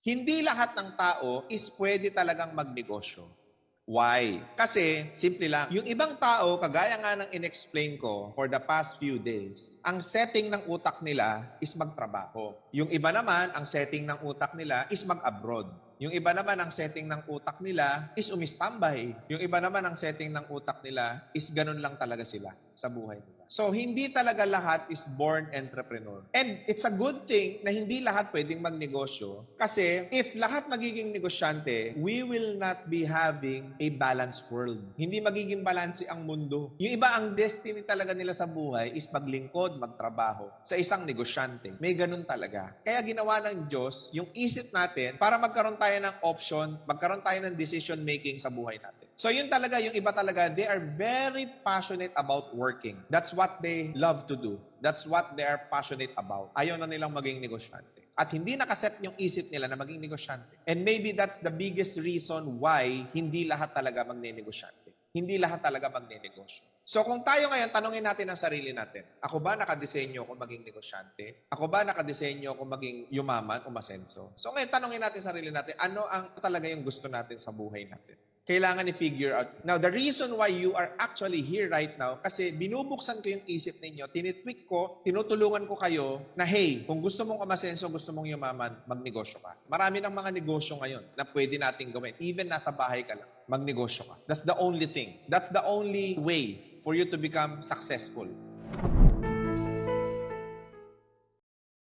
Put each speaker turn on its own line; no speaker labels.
Hindi lahat ng tao is pwede talagang magnegosyo. Why? Kasi, simple lang, yung ibang tao, kagaya nga ng inexplain ko for the past few days, ang setting ng utak nila is magtrabaho. Yung iba naman, ang setting ng utak nila is mag-abroad. Yung iba naman, ang setting ng utak nila is umistambay. Yung iba naman, ang setting ng utak nila is ganun lang talaga sila sa buhay nila. So, hindi talaga lahat is born entrepreneur. And it's a good thing na hindi lahat pwedeng magnegosyo kasi if lahat magiging negosyante, we will not be having a balanced world. Hindi magiging balance ang mundo. Yung iba, ang destiny talaga nila sa buhay is maglingkod, magtrabaho sa isang negosyante. May ganun talaga. Kaya ginawa ng Diyos yung isip natin para magkaroon tayo ng option, magkaroon tayo ng decision making sa buhay natin. So yun talaga, yung iba talaga, they are very passionate about working. That's what they love to do. That's what they are passionate about. Ayaw na nilang maging negosyante. At hindi nakaset yung isip nila na maging negosyante. And maybe that's the biggest reason why hindi lahat talaga magne-negosyante. Hindi lahat talaga magne-negosyo. So kung tayo ngayon, tanungin natin ang sarili natin. Ako ba nakadesenyo kung maging negosyante? Ako ba nakadesenyo kung maging yumaman o masenso? So ngayon, tanungin natin sarili natin, ano ang talaga yung gusto natin sa buhay natin? Kailangan i-figure out. Now, the reason why you are actually here right now, kasi binubuksan ko yung isip ninyo, tinitweak ko, tinutulungan ko kayo na, hey, kung gusto mong umasenso, gusto mong yumaman, magnegosyo ka. Marami ng mga negosyo ngayon na pwede nating gawin. Even nasa bahay ka lang, magnegosyo ka. That's the only thing. That's the only way for you to become successful.